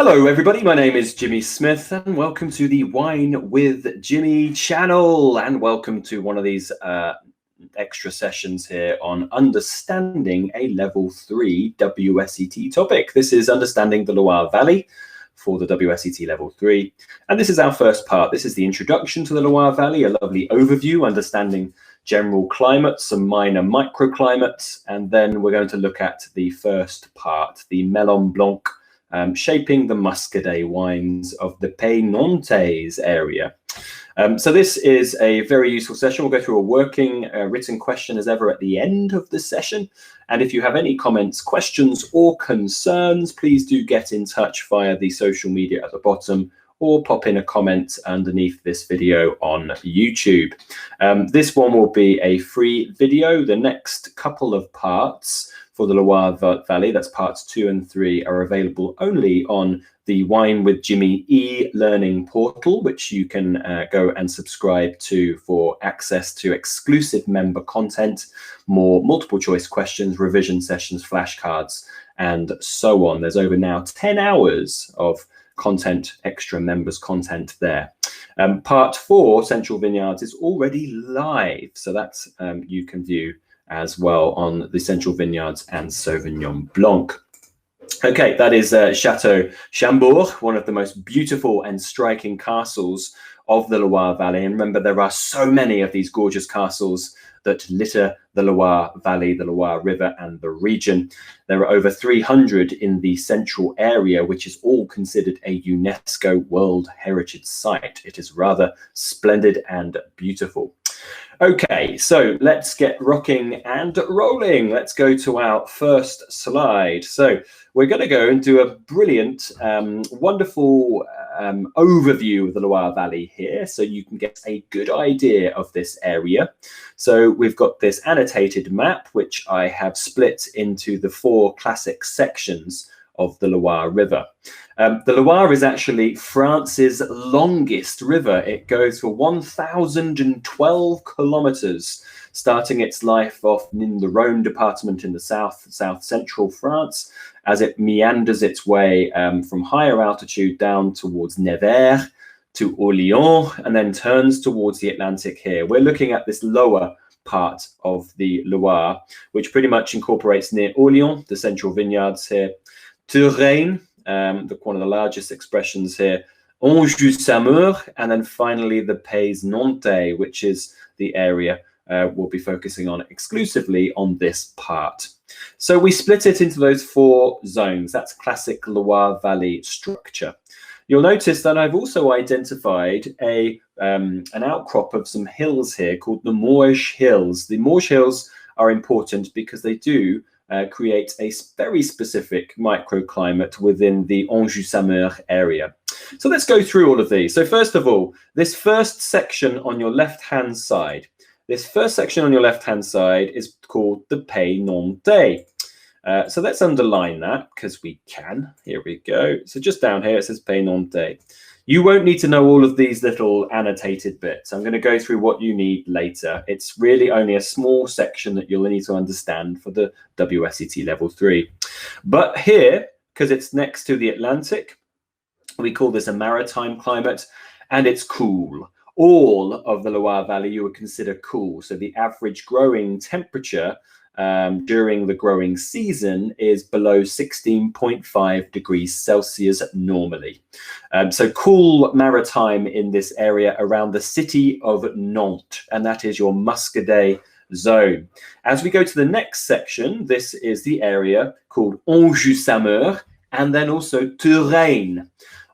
Hello everybody, my name is Jimmy Smith and welcome to the Wine with Jimmy channel, and welcome to one of these extra sessions here on understanding a level 3 WSET topic. This is understanding the Loire Valley for the WSET level 3, and this is our first part. This is the introduction to the Loire Valley, a lovely overview, understanding general climates, some minor microclimates, and then we're going to look at the first part, the Melon Blanc, shaping the Muscadet wines of the Pays Nantais area. So this is a very useful session. We'll go through a working written question as ever at the end of the session. And if you have any comments, questions or concerns, please do get in touch via the social media at the bottom or pop in a comment underneath this video on YouTube. This one will be a free video. The next couple of parts for the Loire Valley, that's parts 2 and 3, are available only on the Wine with Jimmy e-learning portal, which you can go and subscribe to for access to exclusive member content, more multiple choice questions, revision sessions, flashcards, and so on. There's over now 10 hours of content, extra members content there. Part 4, Central Vineyards, is already live, so that's you can view as well on the Central Vineyards and Sauvignon Blanc. Okay, that is Chateau Chambourg, one of the most beautiful and striking castles of the Loire Valley. And remember, there are so many of these gorgeous castles that litter the Loire Valley, the Loire River, and the region. There are over 300 in the central area, which is all considered a UNESCO World Heritage Site. It is rather splendid and beautiful. Okay, so let's get rocking and rolling. Let's go to our first slide. So we're going to go and do a brilliant, wonderful overview of the Loire Valley here, so you can get a good idea of this area. So we've got this annotated map, which I have split into the 4 classic sections of the Loire River. The Loire is actually France's longest river. It goes for 1,012 kilometers, starting its life off in the Rhône department in the south-central France, as it meanders its way from higher altitude down towards Nevers to Orléans, and then turns towards the Atlantic here. We're looking at this lower part of the Loire, which pretty much incorporates near Orléans, the Central Vineyards here, Touraine, one of the largest expressions here, Anjou-Saumur, and then finally the Pays Nantais, which is the area we'll be focusing on exclusively on this part. So we split it into those 4 zones. That's classic Loire Valley structure. You'll notice that I've also identified an outcrop of some hills here called the Morges Hills. The Morges Hills are important because they do create a very specific microclimate within the Anjou-Saumur area. So let's go through all of these. So first of all, this first section on your left-hand side, is called the Pays Nantais. So let's underline that because we can. Here we go. So just down here, it says Pays Nantais. You won't need to know all of these little annotated bits. I'm going to go through what you need later. It's really only a small section that you'll need to understand for the WSET level 3. But here, because it's next to the Atlantic, we call this a maritime climate, and it's cool. All of the Loire Valley you would consider cool. So the average growing temperature during the growing season is below 16.5 degrees Celsius normally. So cool maritime in this area around the city of Nantes, and that is your Muscadet zone. As we go to the next section, this is the area called Anjou-Saumur, and then also Touraine.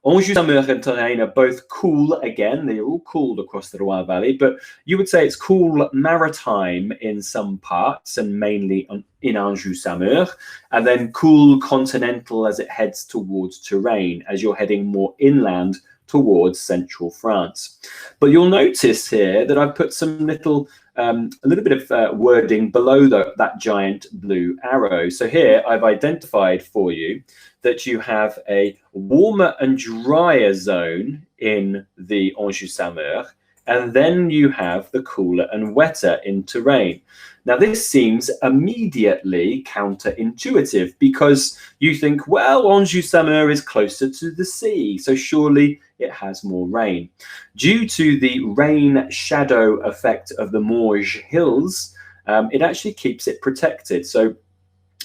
Anjou-Saumur and Touraine are both cool again. They're all cooled across the Loire Valley, but you would say it's cool maritime in some parts and mainly in Anjou-Saumur, and then cool continental as it heads towards Touraine, as you're heading more inland towards central France. But you'll notice here that I've put some little, a little bit of wording below that giant blue arrow. So here I've identified for you that you have a warmer and drier zone in the Anjou-Saumur and then you have the cooler and wetter in terrain. Now, this seems immediately counterintuitive because you think, well, Anjou-Saumur is closer to the sea, so surely it has more rain. Due to the rain shadow effect of the Morges Hills, it actually keeps it protected. So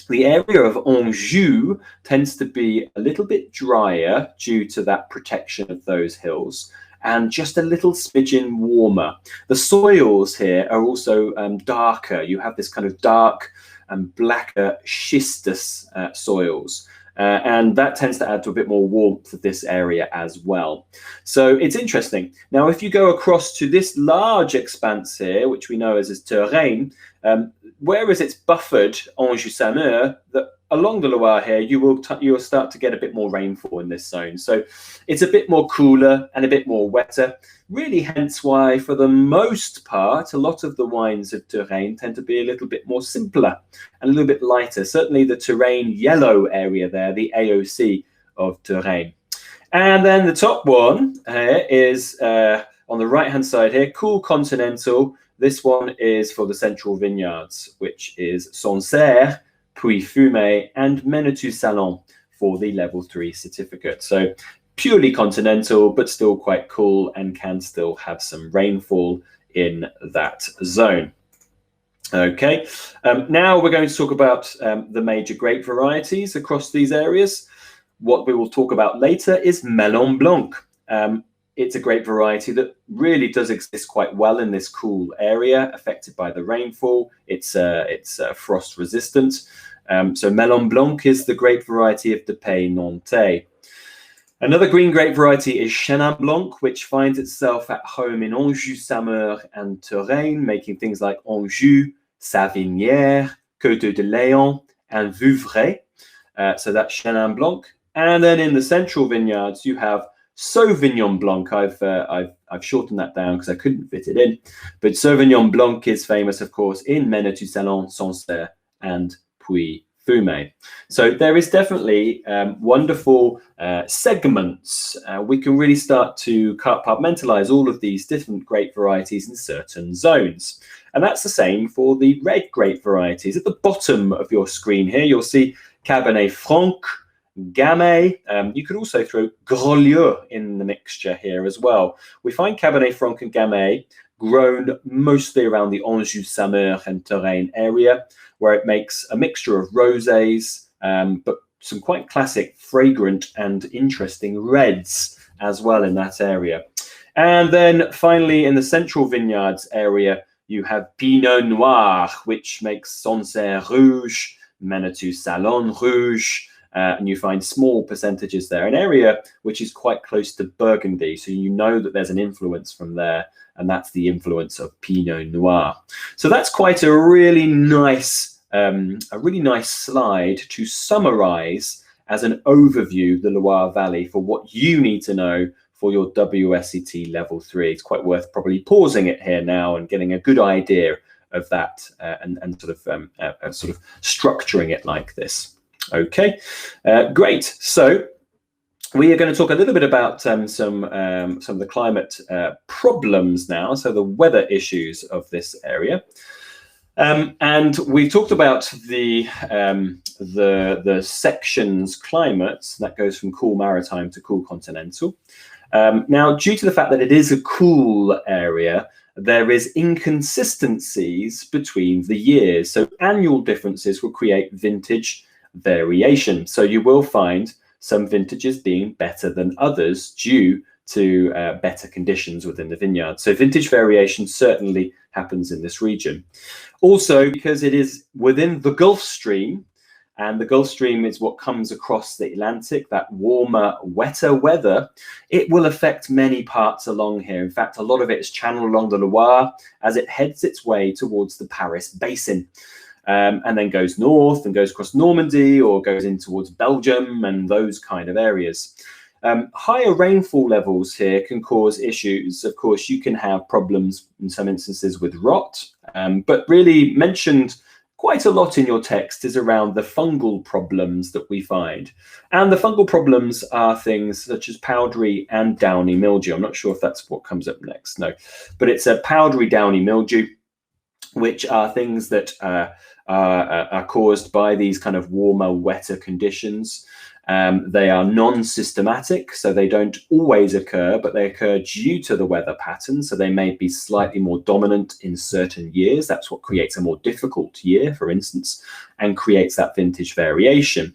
the area of Anjou tends to be a little bit drier due to that protection of those hills, and just a little smidgen warmer. The soils here are also darker. You have this kind of dark and blacker schistous soils. And that tends to add to a bit more warmth to this area as well. So it's interesting. Now, if you go across to this large expanse here, which we know as terrain, whereas it's buffered Anjou-Saumur, along the Loire here, you'll start to get a bit more rainfall in this zone. So it's a bit more cooler and a bit more wetter. Really, hence why, for the most part, a lot of the wines of terrain tend to be a little bit more simpler and a little bit lighter. Certainly the terrain yellow area there, the AOC of terrain. And then the top one is on the right-hand side here, cool continental. This one is for the central vineyards, which is Sancerre, Puy-Fumé, and Menetou-Salon for the level 3 certificate. So purely continental, but still quite cool and can still have some rainfall in that zone. Okay, now we're going to talk about the major grape varieties across these areas. What we will talk about later is Melon Blanc. It's a grape variety that really does exist quite well in this cool area affected by the rainfall. It's frost resistant. So Melon Blanc is the grape variety of the Pays Nantais. Another green grape variety is Chenin Blanc, which finds itself at home in Anjou-Saumur and Touraine, making things like Anjou, Savinière, Côte de Léon, and Vouvray. So that's Chenin Blanc. And then in the central vineyards, you have Sauvignon Blanc. I've shortened that down because I couldn't fit it in. But Sauvignon Blanc is famous, of course, in Menetou-Salon, Sancerre, and Puy-Fumé. So there is definitely wonderful segments. We can really start to compartmentalize all of these different grape varieties in certain zones. And that's the same for the red grape varieties. At the bottom of your screen here, you'll see Cabernet Franc, Gamay. You could also throw Grolieu in the mixture here as well. We find Cabernet Franc and Gamay grown mostly around the Anjou-Saumur and Touraine area, where it makes a mixture of rosés, but some quite classic, fragrant and interesting reds as well in that area. And then finally, in the central vineyards area, you have Pinot Noir, which makes Sancerre Rouge, Menetou-Salon Rouge, and you find small percentages there, an area which is quite close to Burgundy. So you know that there's an influence from there, and that's the influence of Pinot Noir. So that's quite a really nice slide to summarize as an overview the Loire Valley for what you need to know for your WSET Level 3. It's quite worth probably pausing it here now and getting a good idea of that and sort of structuring it like this. Okay, great. So we are going to talk a little bit about some of the climate problems now, so the weather issues of this area. And we've talked about the sections climates that goes from cool maritime to cool continental. Now, due to the fact that it is a cool area, there is inconsistencies between the years. So annual differences will create vintage variation. So you will find some vintages being better than others due to better conditions within the vineyard. So vintage variation certainly happens in this region. Also, because it is within the Gulf Stream, and the Gulf Stream is what comes across the Atlantic, that warmer, wetter weather, it will affect many parts along here. In fact, a lot of it is channeled along the Loire as it heads its way towards the Paris Basin. And then goes north and goes across Normandy or goes in towards Belgium and those kind of areas. Higher rainfall levels here can cause issues. Of course, you can have problems in some instances with rot, but really mentioned quite a lot in your text is around the fungal problems that we find. And the fungal problems are things such as powdery and downy mildew. I'm not sure if that's what comes up next, no. But it's a powdery downy mildew, which are things that are caused by these kind of warmer, wetter conditions. They are non-systematic, so they don't always occur, but they occur due to the weather pattern. So they may be slightly more dominant in certain years. That's what creates a more difficult year, for instance, and creates that vintage variation.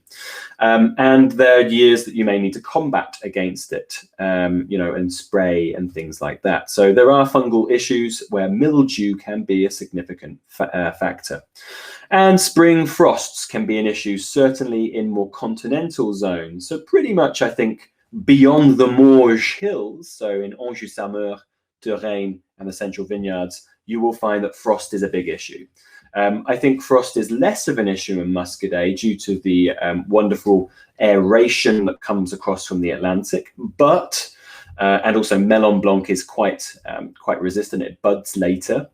And there are years that you may need to combat against it, and spray and things like that. So there are fungal issues where mildew can be a significant factor. And spring frosts can be an issue, certainly in more continental zones. So pretty much, I think, beyond the Morges Hills, so in Anjou-Saumur, Touraine, and the central vineyards, you will find that frost is a big issue. I think frost is less of an issue in Muscadet due to the wonderful aeration that comes across from the Atlantic, but and also Melon Blanc is quite resistant. It buds later.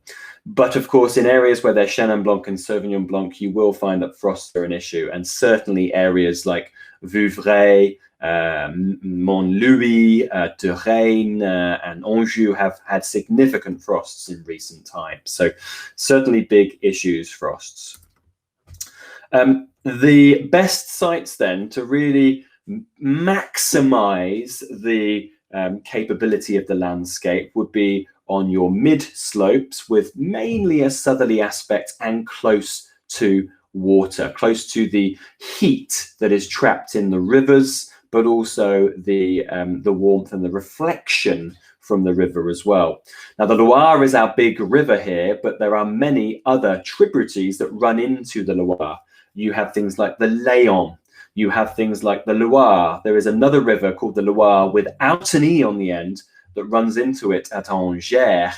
But of course, in areas where there's Chenin Blanc and Sauvignon Blanc, you will find that frosts are an issue. And certainly areas like Vouvray, Montlouis, Touraine, and Anjou have had significant frosts in recent times. So certainly big issues, frosts. The best sites then to really maximize the capability of the landscape would be on your mid slopes with mainly a southerly aspect and close to water, close to the heat that is trapped in the rivers, but also the warmth and the reflection from the river as well. Now, the Loire is our big river here, but there are many other tributaries that run into the Loire. You have things like the Léon. You have things like the Loire. There is another river called the Loire without an E on the end that runs into it at Angers.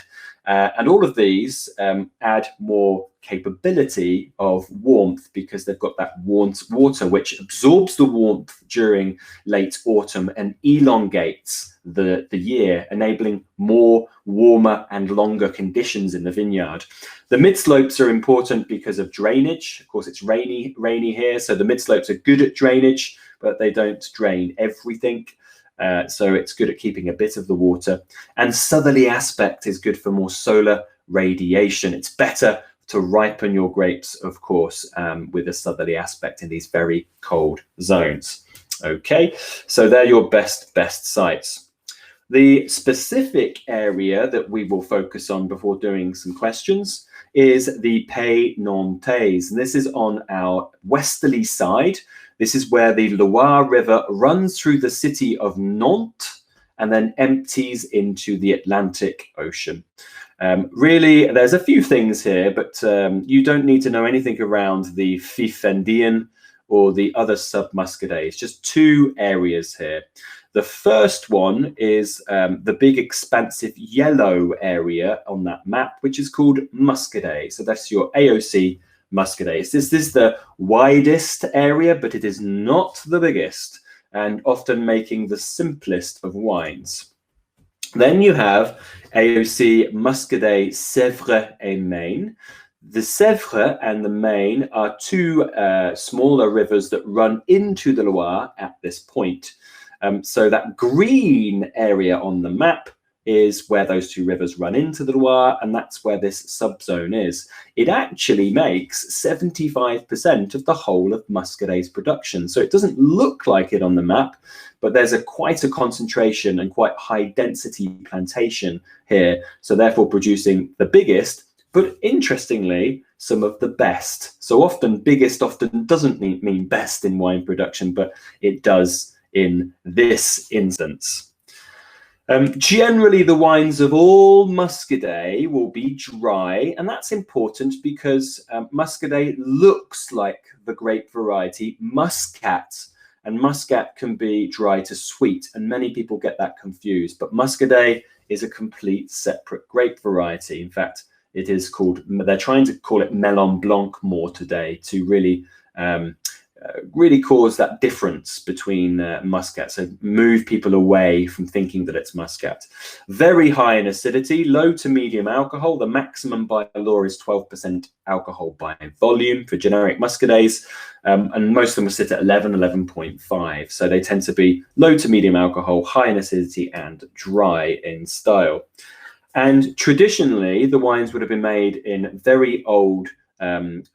And all of these add more capability of warmth because they've got that water which absorbs the warmth during late autumn and elongates the year, enabling more warmer and longer conditions in the vineyard. The mid-slopes are important because of drainage. Of course, it's rainy here, so the mid-slopes are good at drainage, but they don't drain everything. So it's good at keeping a bit of the water. And southerly aspect is good for more solar radiation. It's better to ripen your grapes, of course, with a southerly aspect in these very cold zones. Okay, so they're your best sites. The specific area that we will focus on before doing some questions is the Pays Nantais. And this is on our westerly side. This is where the Loire River runs through the city of Nantes and then empties into the Atlantic Ocean. Really, there's a few things here, but you don't need to know anything around the Fifendian or the other sub-Muscadets. Just two areas here. The first one is the big expansive yellow area on that map, which is called Muscadet. So that's your AOC Muscadet. This is the widest area, but it is not the biggest, and often making the simplest of wines. Then you have AOC Muscadet, Sèvre and Maine. The Sèvre and the Maine are two smaller rivers that run into the Loire at this point. So that green area on the map is where those two rivers run into the Loire, and that's where this subzone is. It actually makes 75% of the whole of Muscadet's production. So it doesn't look like it on the map, but there's quite a concentration and quite high density plantation here. So therefore producing the biggest, but interestingly, some of the best. So often biggest often doesn't mean best in wine production, but it does in this instance. Generally, the wines of all Muscadet will be dry, and that's important because Muscadet looks like the grape variety Muscat, and Muscat can be dry to sweet, and many people get that confused. But Muscadet is a complete separate grape variety. In fact, it is called, they're trying to call it Melon Blanc more today to really really cause that difference between Muscat, so move people away from thinking that it's Muscat. Very high in acidity, low to medium alcohol. The maximum by law is 12% alcohol by volume for generic Muscadets, and most of them will sit at 11.5. So they tend to be low to medium alcohol, high in acidity, and dry in style. And traditionally, the wines would have been made in very old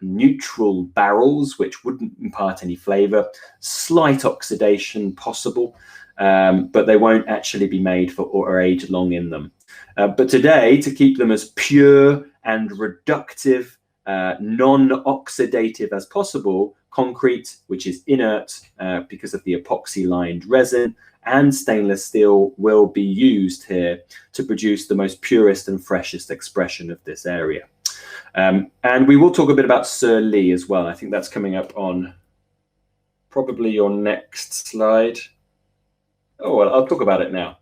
neutral barrels, which wouldn't impart any flavor, slight oxidation possible, but they won't actually be made for or aged long in them. But today, to keep them as pure and reductive, non-oxidative as possible, concrete, which is inert because of the epoxy-lined resin, and stainless steel will be used here to produce the most purest and freshest expression of this area. And we will talk a bit about Sur Lie as well. I think that's coming up on probably your next slide. Oh, well, I'll talk about it now.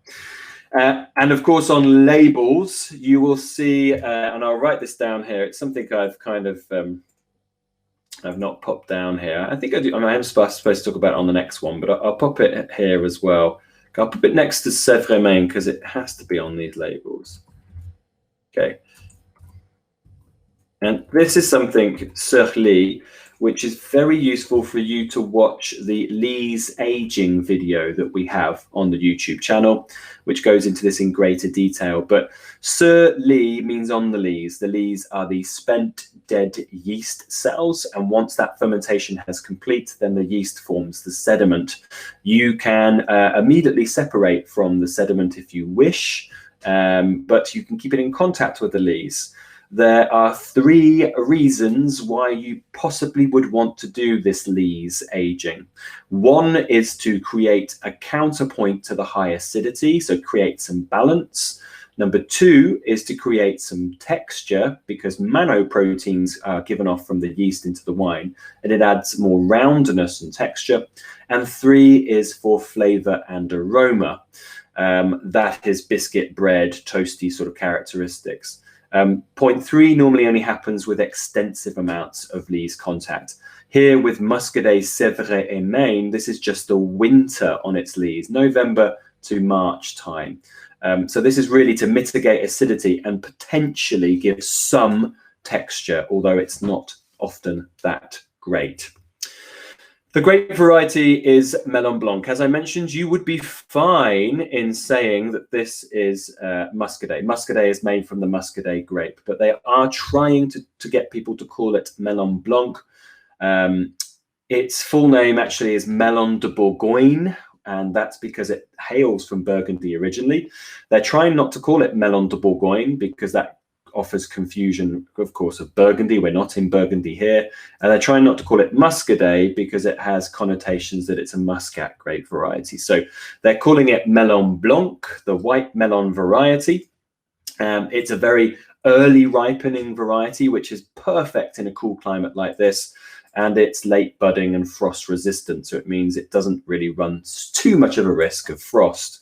And of course, on labels, you will see, and I'll write this down here. It's something I've kind of, I've not popped down here. I think I do. I am supposed to talk about it on the next one, but I'll pop it here as well. I'll put it next to Sèvre, Maine, because it has to be on these labels. Okay. And this is something, Sur Lie, which is very useful for you to watch the Lees Ageing video that we have on the YouTube channel, which goes into this in greater detail. But Sur Lie means on the lees. The lees are the spent dead yeast cells. And once that fermentation has complete, then the yeast forms the sediment. You can immediately separate from the sediment if you wish, but you can keep it in contact with the lees. There are 3 reasons why you possibly would want to do this lees aging. One is to create a counterpoint to the high acidity, so create some balance. Number 2 is to create some texture, because manoproteins are given off from the yeast into the wine, and it adds more roundness and texture. And 3 is for flavor and aroma. That is biscuit, bread, toasty sort of characteristics. Point 3 normally only happens with extensive amounts of lees contact. Here with Muscadet, Sèvre and Maine, this is just the winter on its lees, November to March time. So this is really to mitigate acidity and potentially give some texture, although it's not often that great. The grape variety is Melon Blanc. As I mentioned, you would be fine in saying that this is Muscadet. Muscadet is made from the Muscadet grape, but they are trying to get people to call it Melon Blanc. Its full name actually is Melon de Bourgogne, and that's because it hails from Burgundy originally. They're trying not to call it Melon de Bourgogne because that offers confusion, of course, of Burgundy. We're not in Burgundy here. And they're trying not to call it Muscadet because it has connotations that it's a Muscat grape variety. So they're calling it Melon Blanc, the white melon variety. It's a very early ripening variety, which is perfect in a cool climate like this. And it's late budding and frost resistant. So it means it doesn't really run too much of a risk of frost.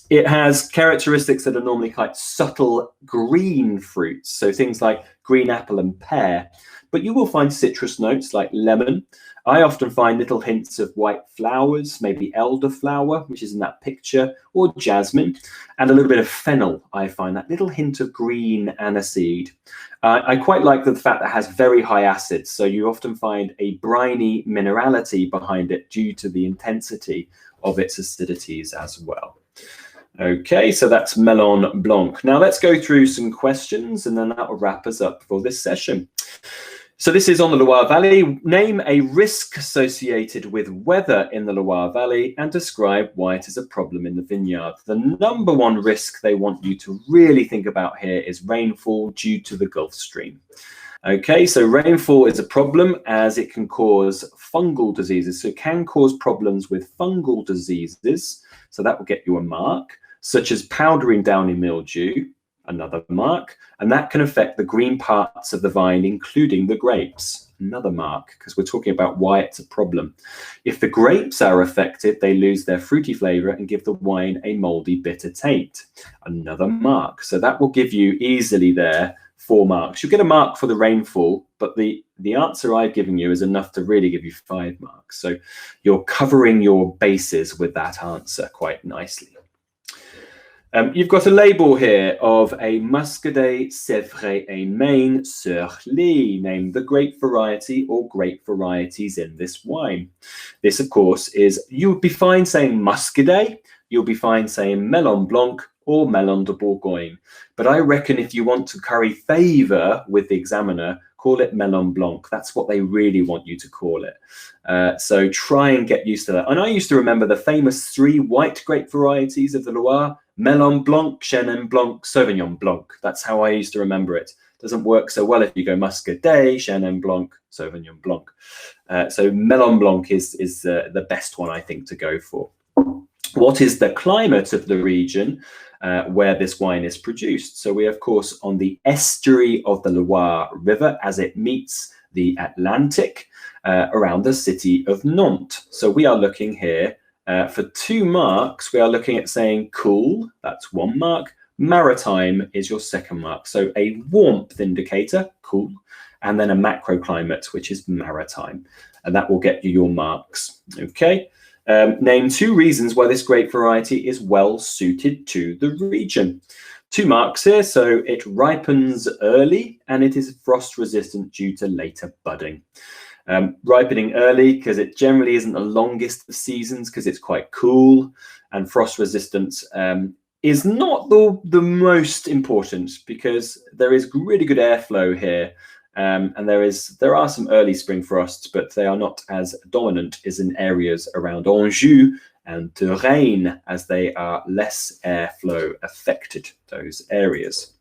It has characteristics that are normally quite subtle green fruits, so things like green apple and pear, but you will find citrus notes like lemon. I often find little hints of white flowers, maybe elderflower, which is in that picture, or jasmine, and a little bit of fennel. I find that little hint of green aniseed. I quite like the fact that it has very high acids, so you often find a briny minerality behind it due to the intensity of its acidities as well. Okay, so that's Melon Blanc. Now let's go through some questions and then that will wrap us up for this session. So this is on the Loire Valley. Name a risk associated with weather in the Loire Valley and describe why it is a problem in the vineyard. The number 1 risk they want you to really think about here is rainfall due to the Gulf Stream. Okay, so rainfall is a problem as it can cause fungal diseases. So it can cause problems with fungal diseases. So that will get you a mark, such as powdery and downy mildew, another mark, and that can affect the green parts of the vine, including the grapes, another mark, because we're talking about why it's a problem. If the grapes are affected, they lose their fruity flavor and give the wine a moldy, bitter taint, another mark. So that will give you easily there 4 marks. You get a mark for the rainfall, but the answer I've given you is enough to really give you 5 marks. So you're covering your bases with that answer quite nicely. You've got a label here of a Muscadet, Sèvre and Maine, Sur Lie, named the grape variety or grape varieties in this wine. This, of course, is, you would be fine saying Muscadet, you'll be fine saying Melon Blanc or Melon de Bourgogne. But I reckon if you want to curry favour with the examiner, call it Melon Blanc. That's what they really want you to call it. So try and get used to that. And I used to remember the famous 3 white grape varieties of the Loire: Melon Blanc, Chenin Blanc, Sauvignon Blanc. That's how I used to remember it. Doesn't work so well if you go Muscadet, Chenin Blanc, Sauvignon Blanc. So Melon Blanc is the best one, I think, to go for. What is the climate of the region where this wine is produced? So we are, of course, on the estuary of the Loire River as it meets the Atlantic around the city of Nantes. So we are looking here for 2 marks. We are looking at saying cool, that's 1 mark. Maritime is your 2nd mark. So a warmth indicator, cool, and then a macroclimate, which is maritime. And that will get you your marks. Okay. Name 2 reasons why this grape variety is well suited to the region. 2 marks here. So it ripens early and it is frost resistant due to later budding. Ripening early because it generally isn't the longest of seasons because it's quite cool, and frost resistance is not the most important because there is really good airflow here. And there are some early spring frosts, but they are not as dominant as in areas around Anjou and Touraine, as they are less airflow affected, those areas.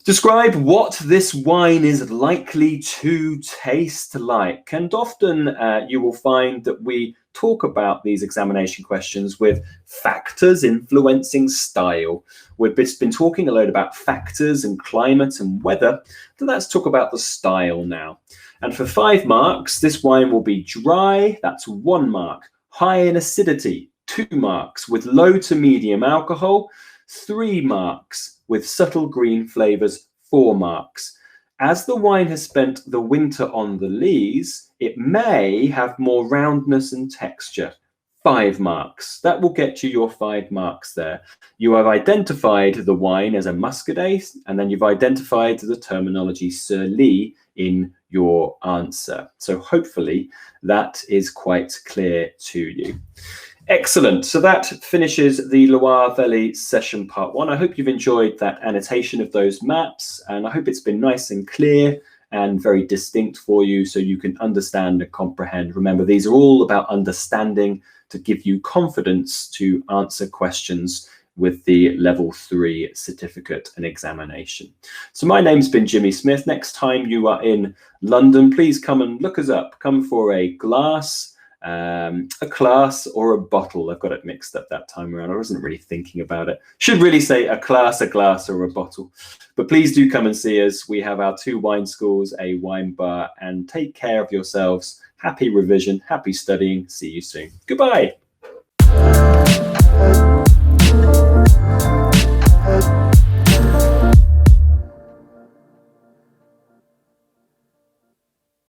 Describe what this wine is likely to taste like. And often you will find that we talk about these examination questions with factors influencing style. We've been talking a lot about factors and climate and weather, so let's talk about the style now. And for 5 marks, this wine will be dry, that's 1 mark. High in acidity, 2 marks. With low to medium alcohol, 3 marks. With subtle green flavours, 4 marks. As the wine has spent the winter on the lees, it may have more roundness and texture, 5 marks. That will get you your 5 marks there. You have identified the wine as a Muscadet, and then you've identified the terminology Sur Lie in your answer. So hopefully that is quite clear to you. Excellent. So that finishes the Loire Valley session part 1. I hope you've enjoyed that annotation of those maps, and I hope it's been nice and clear and very distinct for you so you can understand and comprehend. Remember, these are all about understanding to give you confidence to answer questions with the level 3 certificate and examination. So my name's been Jimmy Smith. Next time you are in London, please come and look us up. Come for a glass, a class, or a bottle. I've got it mixed up that time around. I wasn't really thinking about it. Should really say a class, a glass, or a bottle. But please do come and see us. We have our 2 wine schools, a wine bar, and take care of yourselves. Happy revision, happy studying. See you soon. Goodbye.